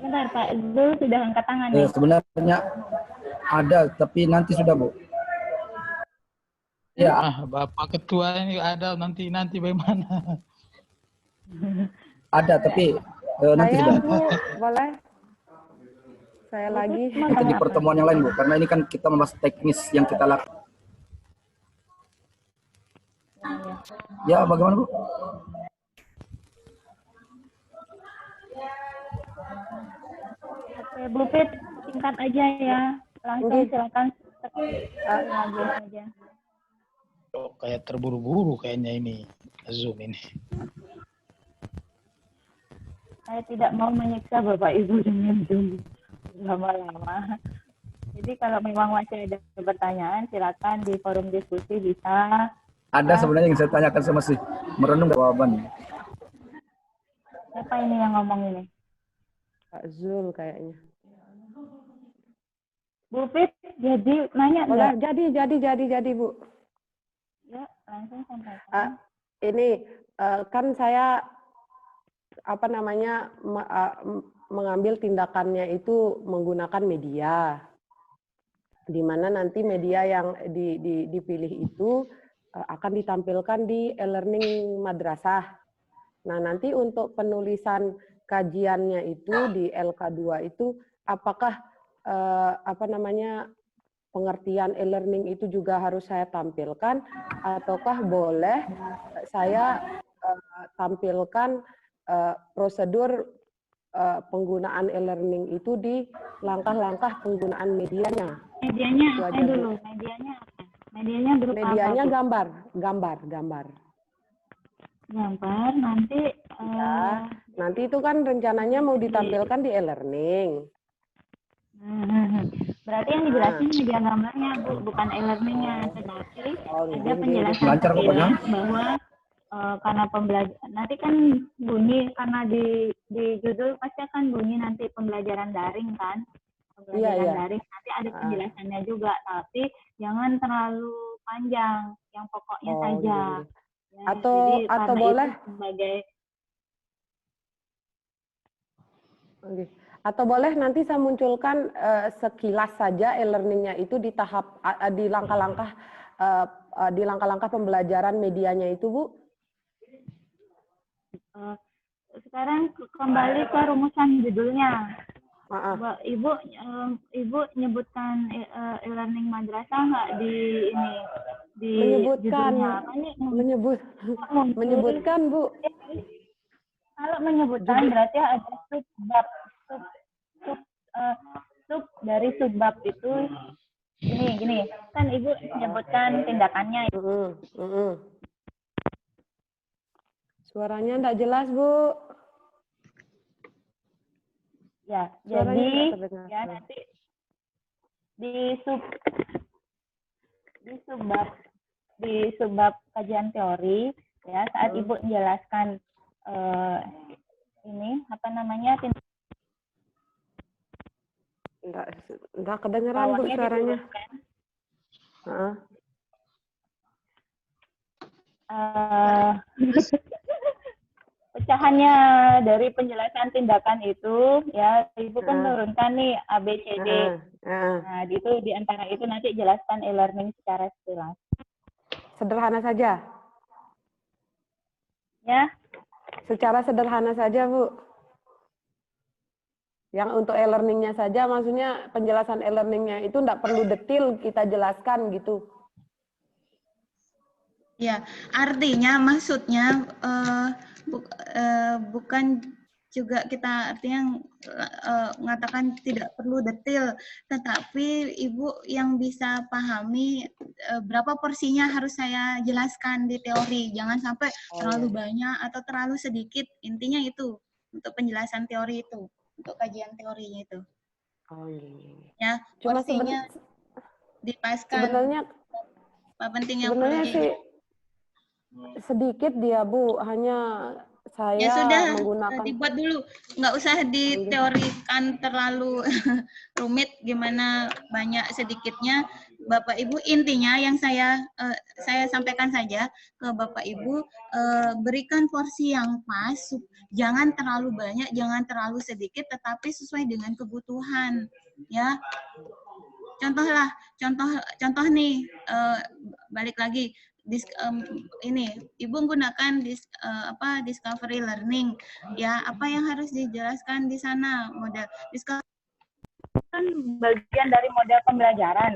Bentar Pak Zul sudah angkat tangan nih. Sebenarnya ada, tapi nanti sudah Bu. Ya. Bapak Ketua ini ada nanti bagaimana? Ada, tapi nanti Saya sudah. Bu, boleh? Saya lagi. Itu di pertemuan yang lain Bu, karena ini kan kita membahas teknis yang kita lakukan. Ya, bagaimana Bu? Oke, Bu Fit, singkat aja ya. Langsung silakan lagi aja. Oh, kayak terburu-buru kayaknya ini Zoom ini. Saya tidak mau menyiksa Bapak Ibu dengan Zoom lama-lama. Jadi kalau memang masih ada pertanyaan, silakan di forum diskusi bisa. Ada sebenarnya yang saya tanyakan, saya masih merenung jawaban. Siapa ini yang ngomong ini? Pak Zul kayaknya. Bu Fit, jadi nanya Boleh, enggak? jadi Bu. Ya, langsung sampaikan. Ini kan saya mengambil tindakannya itu menggunakan media, di mana nanti media yang dipilih itu akan ditampilkan di e-learning madrasah. Nah, nanti untuk penulisan kajiannya itu di LK2 itu apakah pengertian e-learning itu juga harus saya tampilkan, ataukah boleh saya tampilkan prosedur penggunaan e-learning itu di langkah-langkah penggunaan medianya. Medianya apa dulu? Medianya apa? Medianya berupa medianya apa? gambar. Gambar nanti. Nanti itu kan rencananya mau ditampilkan di e-learning. Berarti yang dijelasin media gambarnya Bu, bukan e-learningnya, tetapi ada penjelasan bahwa karena pembelajaran nanti kan bunyi, karena di judul pasti akan bunyi nanti pembelajaran daring kan, daring nanti ada penjelasannya juga, tapi jangan terlalu panjang, yang pokoknya saja. Ya, atau boleh sebagai atau boleh nanti saya munculkan sekilas saja e-learningnya itu di tahap di langkah-langkah pembelajaran medianya itu Bu. Sekarang kembali ke rumusan judulnya. Ibu nyebutkan e-learning madrasah nggak di ini di menyebutkan Bu. Kalau menyebutkan berarti ada sub dari subbab itu gini kan Ibu menyebutkan tindakannya. Suaranya enggak jelas Bu. Ya, suaranya jadi ya nanti di subbab kajian teori ya saat Ibu menjelaskan enggak kedengeran Bu suaranya. Pecahannya dari penjelasan tindakan itu ya Ibu kan turunkan nih A B C D. Nah, itu di antara itu nanti jelaskan e-learning secara jelas. Sederhana saja. Ya. Secara sederhana saja, Bu. Yang untuk e-learningnya saja, maksudnya penjelasan e-learningnya itu enggak perlu detail kita jelaskan gitu. Ya, artinya maksudnya bukan juga kita artinya mengatakan tidak perlu detail, tetapi Ibu yang bisa pahami berapa porsinya harus saya jelaskan di teori, jangan sampai terlalu banyak atau terlalu sedikit, intinya itu untuk penjelasan teori itu, untuk kajian teorinya itu. Ya, porsinya dipaskan. Sebenarnya apa pentingnya sebenarnya sih sedikit dia Bu, hanya saya Ya sudah, menggunakan dibuat dulu. Nggak usah diteorikan terlalu rumit gimana banyak sedikitnya. Bapak Ibu, intinya yang saya sampaikan saja ke Bapak Ibu, berikan porsi yang pas, jangan terlalu banyak, jangan terlalu sedikit, tetapi sesuai dengan kebutuhan, ya. Contoh nih, balik lagi. Ini Ibu menggunakan discovery learning, ya, apa yang harus dijelaskan di sana? Model discovery kan bagian dari model pembelajaran.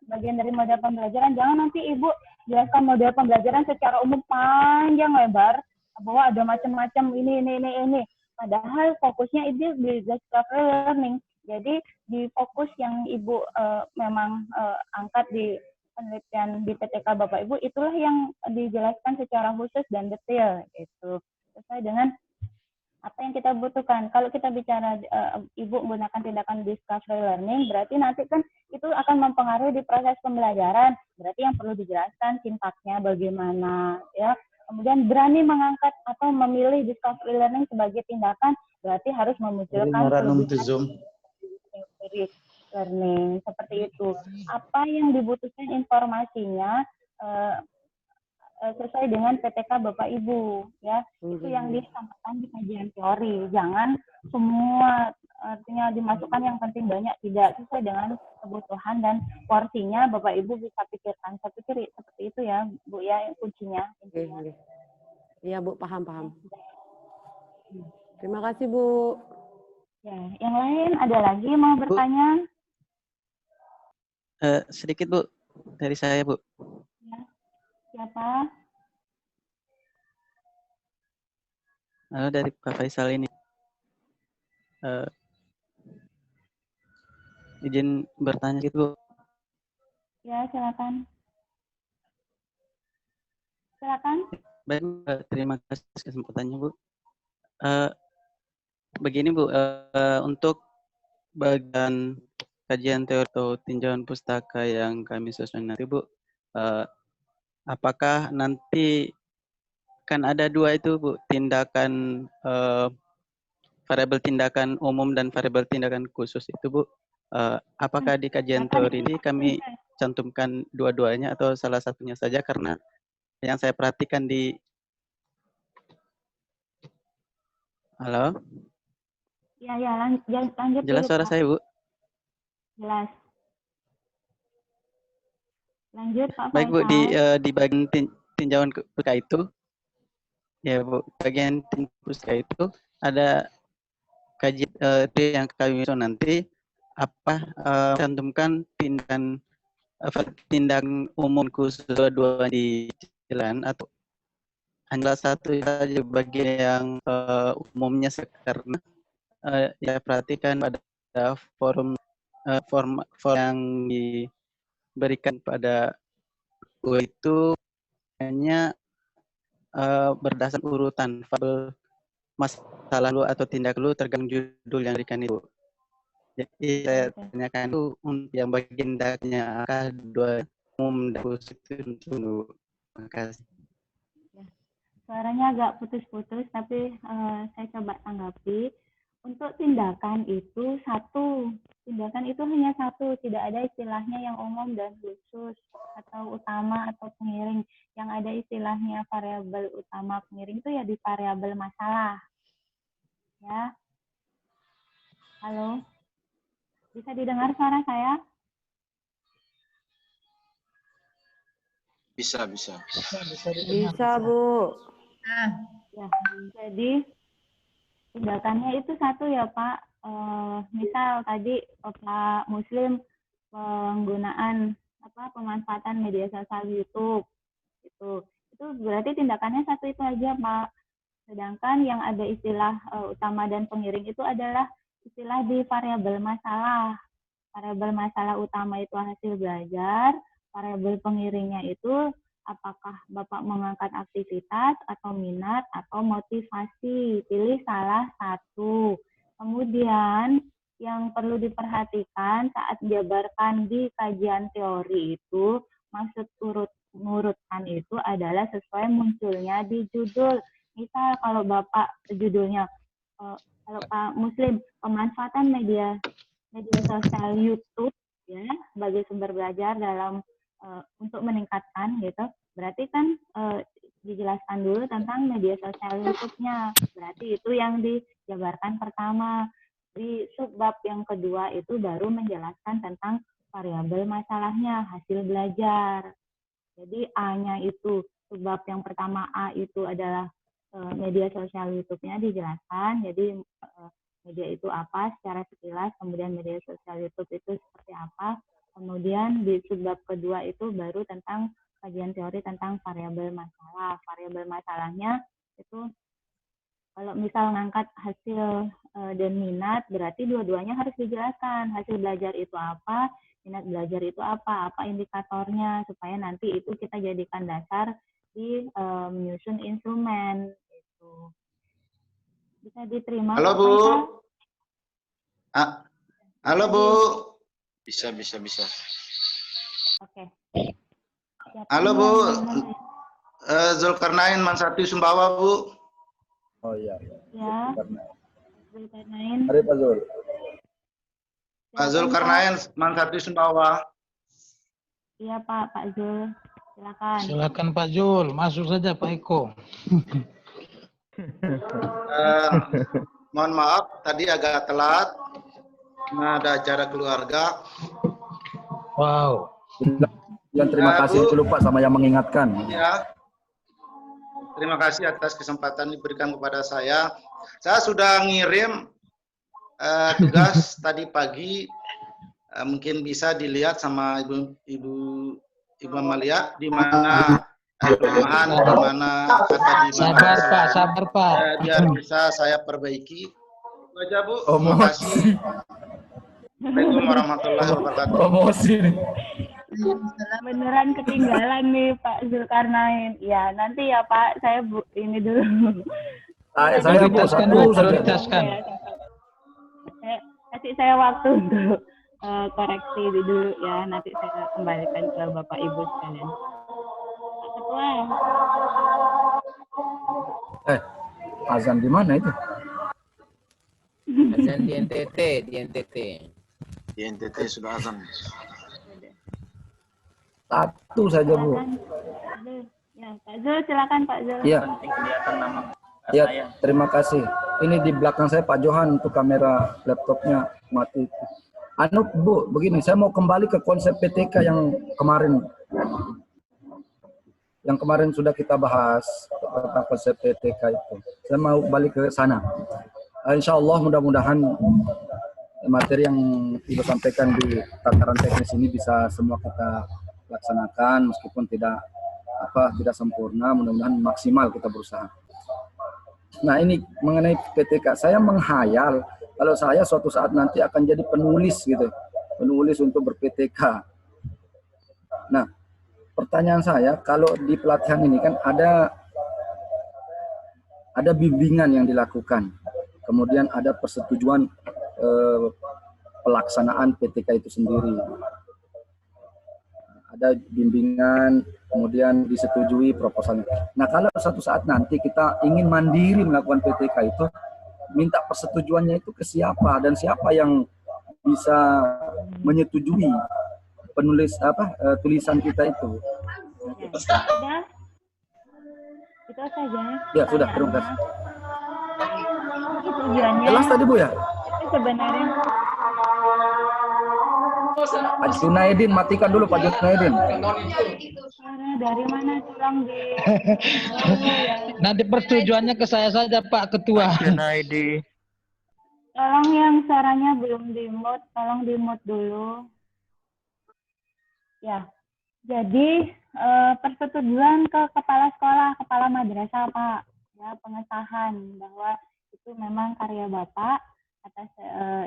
Jangan nanti Ibu jelaskan model pembelajaran secara umum panjang lebar bahwa ada macam-macam ini. Padahal fokusnya itu di discovery learning. Jadi di fokus yang Ibu memang angkat di penelitian di PTK Bapak Ibu, itulah yang dijelaskan secara khusus dan detail, itu sesuai dengan apa yang kita butuhkan. Kalau kita bicara Ibu menggunakan tindakan discovery learning, berarti nanti kan itu akan mempengaruhi di proses pembelajaran. Berarti yang perlu dijelaskan sintaksnya bagaimana, ya. Kemudian berani mengangkat atau memilih discovery learning sebagai tindakan, berarti harus memunculkan learning seperti itu. Apa yang dibutuhkan informasinya sesuai dengan PTK Bapak Ibu, ya. Itu yang disampaikan di kajian teori. Jangan semua artinya dimasukkan yang penting banyak, tidak, sesuai dengan kebutuhan dan porsinya Bapak Ibu bisa pikirkan. Saya pikir seperti itu ya, Bu, ya, kuncinya. Iya, Bu, paham. Terima kasih, Bu. Ya, yang lain ada lagi mau bertanya? Sedikit, Bu, dari saya, Bu. Ya. Siapa? Halo, dari Pak Faisal ini. Izin bertanya gitu, Bu. Ya, silakan. Baik, terima kasih atas kesempatannya, Bu. Begini, Bu, untuk bagian kajian teori atau tinjauan pustaka yang kami susun nanti, Bu, apakah nanti kan ada dua itu, Bu, tindakan variabel tindakan umum dan variabel tindakan khusus itu, Bu. Apakah di kajian teori ini kami cantumkan dua-duanya atau salah satunya saja? Karena yang saya perhatikan di Halo? Ya, lanjut. Jelas dulu, suara Pak. saya, Bu? Jelas. Lanjut, Pak Baik, Bu, Faisal. di bagian tinjauan pustaka itu, ya, Bu, bagian pustaka itu ada kajian yang kami susun nanti, apa cantumkan tindakan umum khusus dua di jalan atau hanya satu saja bagian yang umumnya, karena ya perhatikan pada form yang diberikan pada itu hanya berdasar urutan fabel masa lalu atau tindak lalu tergantung judul yang diberikan itu. Jadi saya tanyakan itu untuk yang bagian tindaknya dua umum dan khusus itu dulu. Terima kasih. Suaranya agak putus-putus, tapi saya coba tanggapi. Untuk tindakan itu satu. Tindakan itu hanya satu. Tidak ada istilahnya yang umum dan khusus, atau utama atau pengiring. Yang ada istilahnya variabel utama pengiring itu ya di variabel masalah. Ya. Halo? Bisa didengar suara saya? Bisa, Bu. Ya, jadi tindakannya itu satu ya, Pak. Misal tadi Pak Muslim penggunaan pemanfaatan media sosial YouTube itu berarti tindakannya satu itu aja, Pak. Sedangkan yang ada istilah utama dan pengiring itu adalah istilah di variabel masalah. Variabel masalah utama itu hasil belajar, variabel pengiringnya itu apakah Bapak mengangkat aktivitas atau minat atau motivasi. Pilih salah satu. Kemudian yang perlu diperhatikan saat dijabarkan di kajian teori itu, maksud urutkan itu adalah sesuai munculnya di judul. Misal kalau Bapak judulnya, kalau Pak Muslim, pemanfaatan media sosial YouTube ya sebagai sumber belajar dalam untuk meningkatkan gitu, berarti kan dijelaskan dulu tentang media sosial YouTube-nya. Berarti itu yang dijabarkan pertama. Di subbab yang kedua itu baru menjelaskan tentang variabel masalahnya, hasil belajar. Jadi A-nya itu, subbab yang pertama A itu adalah media sosial YouTube-nya dijelaskan. Jadi media itu apa secara sekilas, kemudian media sosial YouTube itu seperti apa. Kemudian di subbab kedua itu baru tentang kajian teori tentang variabel masalah. Variabel masalahnya itu kalau misal ngangkat hasil dan minat, berarti dua-duanya harus dijelaskan. Hasil belajar itu apa, minat belajar itu apa indikatornya, supaya nanti itu kita jadikan dasar di menyusun instrumen. Gitu. Bisa diterima? Halo, Bu. Halo, Bu. Bisa. Oke. Halo, Bu. Zulkarnain Mansati Sumbawa, Bu. Oh iya. Ya. Zulkarnain. Mari Pak Zul. Pak Zulkarnain Mansati Sumbawa. Iya Pak Zul. Silakan. Silakan Pak Zul, masuk saja Pak Eko. Mohon maaf tadi agak telat. Nah, ada acara keluarga. Wow. Dan terima kasih dulu Pak sama yang mengingatkan. Ya. Terima kasih atas kesempatan diberikan kepada saya. Saya sudah ngirim tugas tadi pagi, mungkin bisa dilihat sama Ibu Amalia di mana kelemahan, di mana kata di mana. Sabar Pak. Biar bisa saya perbaiki. Itu aja Bu. Terima kasih. Assalamualaikum warahmatullahi wabarakatuh. Promosi. Beneran ketinggalan nih Pak Zulkarnain. Ya nanti ya Pak, saya ini dulu. Saya prioritaskan. Kasih saya waktu untuk koreksi dulu ya. Nanti saya kembalikan ke Bapak Ibu sekalian. Pak Ketua. Azan di mana itu? Azan di NTT. Di NTT sudah azan. Satu saja Bu. Ya, Pak Zul, silakan Pak Zul. Iya. Ya, terima kasih. Ini di belakang saya Pak Johan untuk kamera laptopnya mati. Anu Bu, begini, saya mau kembali ke konsep PTK yang kemarin. Yang kemarin sudah kita bahas tentang konsep PTK itu. Saya mau balik ke sana. Insya Allah mudah-mudahan materi yang Ibu sampaikan di tataran teknis ini bisa semua kita laksanakan meskipun tidak sempurna, mudah-mudahan maksimal kita berusaha. Nah ini mengenai PTK, saya menghayal kalau saya suatu saat nanti akan jadi penulis gitu, penulis untuk ber-PTK. Nah pertanyaan saya, kalau di pelatihan ini kan ada bimbingan yang dilakukan, kemudian ada persetujuan pelaksanaan PTK itu sendiri. Ada bimbingan, kemudian disetujui proposalnya. Nah, kalau suatu saat nanti kita ingin mandiri melakukan PTK itu, minta persetujuannya itu ke siapa dan siapa yang bisa menyetujui tulisan kita itu. Sudah? Itu saja. Ya, sudah, terima kasih. Tujuannya. Jelas tadi Bu ya? Sebenarnya. Pak Junaidin, matikan dulu Pak Junaidin. Dari mana tolong di Nanti persetujuannya ke saya saja Pak Ketua. Tolong yang suaranya belum di-mute, tolong di-mute dulu. Ya. Jadi persetujuan ke kepala sekolah, kepala madrasah Pak. Ya, pengesahan bahwa itu memang karya Bapak atas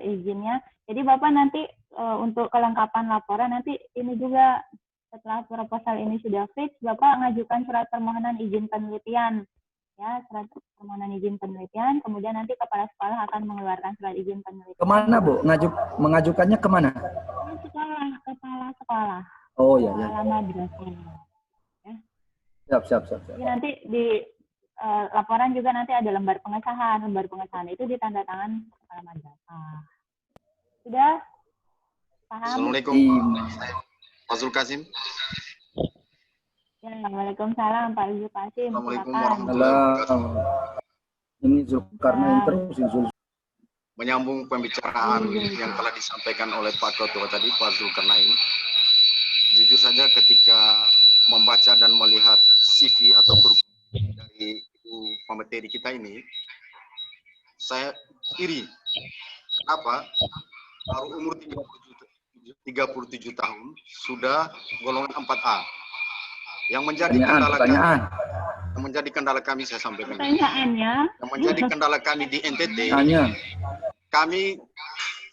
izinnya. Jadi Bapak nanti untuk kelengkapan laporan nanti ini juga setelah proposal ini sudah fix, Bapak mengajukan surat permohonan izin penelitian. Ya, surat permohonan izin penelitian, kemudian nanti kepala sekolah akan mengeluarkan surat izin penelitian. Kemana Bu? Mengajukannya kemana? Kepala sekolah. Oh ya. Kepala madrasah. Ya. Siap. Jadi nanti laporan juga nanti ada lembar pengesahan. Lembar pengesahan itu ditandatangan kepala madrasah. Sudah paham? Assalamualaikum. Fazul Kasim. Ya, Waalaikumsalam Pak Zulkasim. Assalamualaikum Silakan. warahmatullahi wabarakatuh. Ini Zulkarnain terus ini Menyambung pembicaraan yang telah disampaikan oleh Pak Ketua tadi, Pak Zulkarnain. Jujur saja ketika membaca dan melihat CV atau kurikulum dari ibu pemateri kita ini, saya iri. Kenapa? Baru umur 37 tahun sudah golongan 4A. Yang menjadi kendala kami saya sampaikan. Pertanyaannya. Yang menjadi kendala kami di NTT, kami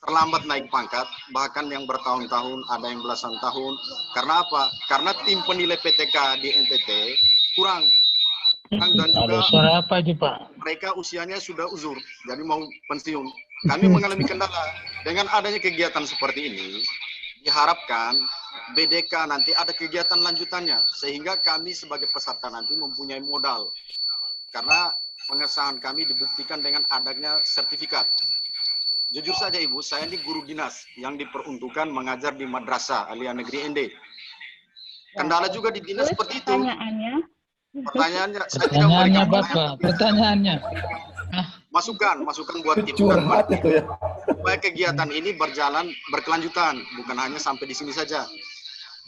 terlambat naik pangkat, bahkan yang bertahun-tahun, ada yang belasan tahun. Karena apa? Karena tim penilai PTK di NTT kurang. Dan juga suara apa itu, Pak? mereka usianya sudah uzur, jadi mau pensiun. Kami mengalami kendala. Dengan adanya kegiatan seperti ini, diharapkan BDK nanti ada kegiatan lanjutannya, sehingga kami sebagai peserta nanti mempunyai modal. Karena pengesahan kami dibuktikan dengan adanya sertifikat. Jujur saja Ibu, saya ini guru dinas yang diperuntukkan mengajar di Madrasah Aliyah Negeri ND. Kendala juga di dinas seperti itu. Pertanyaannya, saya tidak memberikan Bapak, pertanyaannya. Masukan buat tim supaya kegiatan ini berkelanjutan, bukan hanya sampai di sini saja.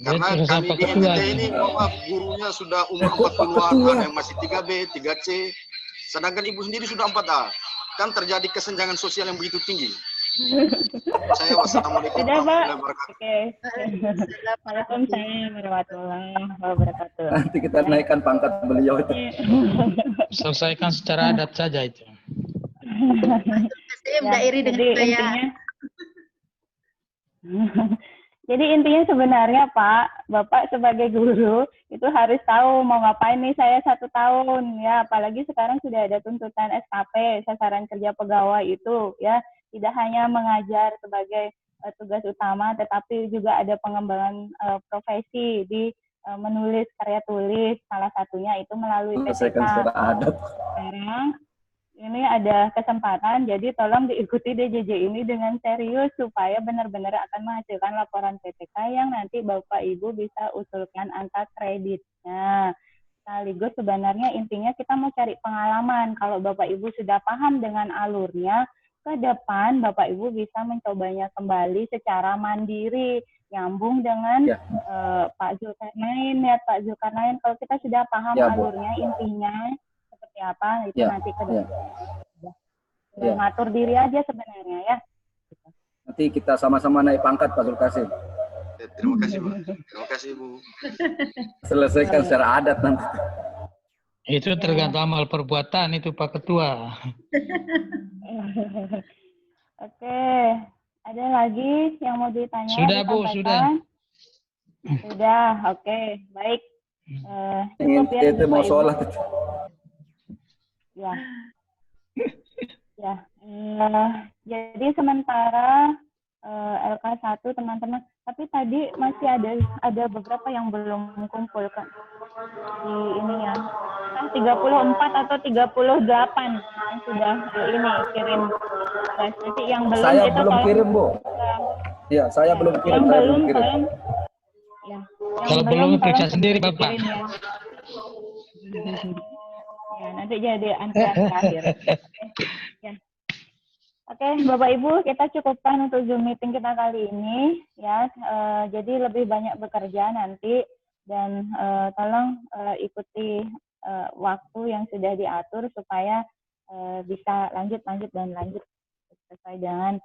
Karena kami di NTT ini, maaf, gurunya sudah umur 40-an, ada yang masih 3B, 3C, sedangkan ibu sendiri sudah 4A. Kan terjadi kesenjangan sosial yang begitu tinggi. Saya wassalamualaikum warahmatullahi wabarakatuh. Oke. Waalaikumsalam warahmatullahi wabarakatuh. Nanti kita naikkan pangkat beliau itu. Selesaikan secara adat saja itu. Saya tidak iri dengan saya. Jadi intinya sebenarnya Pak, Bapak sebagai guru itu harus tahu mau ngapain nih saya 1 tahun ya, apalagi sekarang sudah ada tuntutan SKP, sasaran kerja pegawai itu ya, tidak hanya mengajar sebagai tugas utama, tetapi juga ada pengembangan profesi di menulis karya tulis, salah satunya itu melalui PTK. Sekarang ini ada kesempatan, jadi tolong diikuti DJJ ini dengan serius supaya benar-benar akan menghasilkan laporan PTK yang nanti Bapak Ibu bisa usulkan angka kreditnya. Sekaligus sebenarnya intinya kita mau cari pengalaman. Kalau Bapak Ibu sudah paham dengan alurnya, ke depan Bapak Ibu bisa mencobanya kembali secara mandiri, nyambung dengan Pak Zulkarnain ya, Pak Zulkarnain. Kalau kita sudah paham alurnya, intinya seperti apa itu nanti ke depan. Ngatur diri aja sebenarnya ya. Nanti kita sama-sama naik pangkat Pak Zulkasim. Terima kasih Bu. Terima kasih Bu. Selesaikan secara adat nanti. Itu tergantung amal perbuatan itu Pak Ketua. Oke, ada lagi yang mau ditanya? Sudah Bu, sudah. Sudah, oke, baik. Cukup ya, itu mau sholat. Ya. Jadi sementara LK1 teman-teman, tapi tadi masih ada beberapa yang belum kumpul kan di ini ya. 34 atau 38 yang sudah ini kirim. Jadi yang belum saya itu belum kirim Bu. Iya, saya belum kirim. Yang saya belum kirim. Ya. Kalau belum periksa sendiri Bapak. Ya, nanti jadi antrian terakhir. Ya. Oke, Bapak Ibu, kita cukupkan untuk Zoom meeting kita kali ini ya. Jadi lebih banyak bekerja nanti dan tolong ikuti waktu yang sudah diatur supaya bisa lanjut sesuai dengan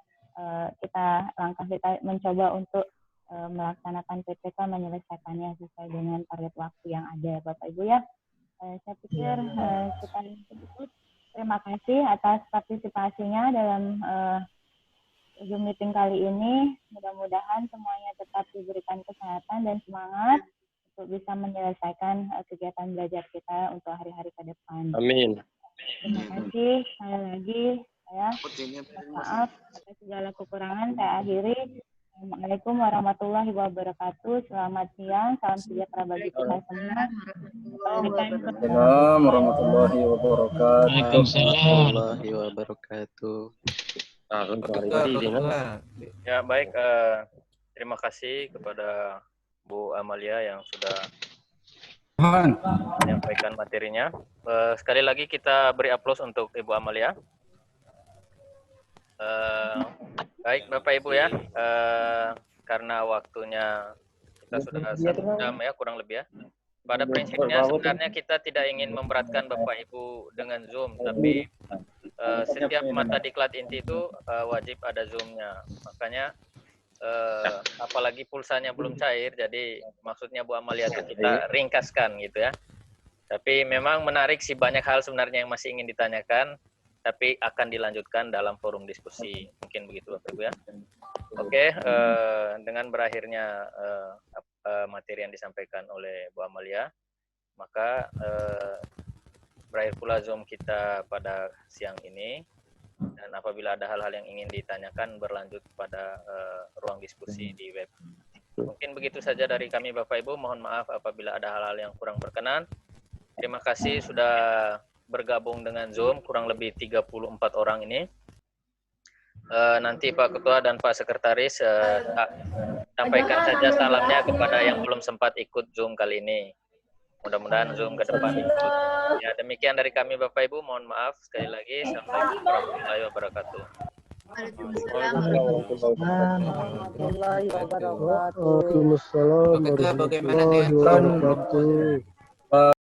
langkah kita mencoba untuk melaksanakan PPK, menyelesaikannya sesuai dengan target waktu yang ada, Bapak Ibu ya. Saya pikir kita cukup. Terima kasih atas partisipasinya dalam Zoom meeting kali ini. Mudah-mudahan semuanya tetap diberikan kesehatan dan semangat untuk bisa menyelesaikan kegiatan belajar kita untuk hari-hari ke depan. Amin. Terima kasih sekali lagi. Saya maaf atas segala kekurangan. Saya akhiri. Assalamualaikum warahmatullahi wabarakatuh. Selamat siang, salam sejahtera bagi kita semua. Assalamualaikum warahmatullahi wabarakatuh. Warahmatullahi wabarakatuh. Ya baik, terima kasih kepada Bu Amalia yang sudah menyampaikan materinya. Sekali lagi kita beri aplaus untuk Ibu Amalia. Baik Bapak Ibu ya, karena waktunya kita sudah 1 jam ya kurang lebih ya. Pada prinsipnya sebenarnya kita tidak ingin memberatkan Bapak Ibu dengan Zoom, tapi setiap mata diklat inti itu wajib ada Zoom-nya. Makanya apalagi pulsanya belum cair, jadi maksudnya Bu Amalia itu kita ringkaskan gitu ya. Tapi memang menarik sih, banyak hal sebenarnya yang masih ingin ditanyakan, tapi akan dilanjutkan dalam forum diskusi. Mungkin begitu Bapak Ibu ya. Oke, dengan berakhirnya materi yang disampaikan oleh Bu Amalia, maka berakhir pula Zoom kita pada siang ini. Dan apabila ada hal-hal yang ingin ditanyakan, berlanjut pada ruang diskusi di web. Mungkin begitu saja dari kami Bapak Ibu. Mohon maaf apabila ada hal-hal yang kurang berkenan. Terima kasih sudah bergabung dengan Zoom, kurang lebih 34 orang ini. Nanti Pak Ketua dan Pak Sekretaris sampaikan saja salamnya kepada yang belum sempat ikut Zoom kali ini. Mudah-mudahan Zoom ke depan ikut. Ya, demikian dari kami Bapak Ibu, mohon maaf sekali lagi. Assalamualaikum warahmatullahi wabarakatuh. Warahmatullahi wabarakatuh. Waalaikumsalam warahmatullahi wabarakatuh.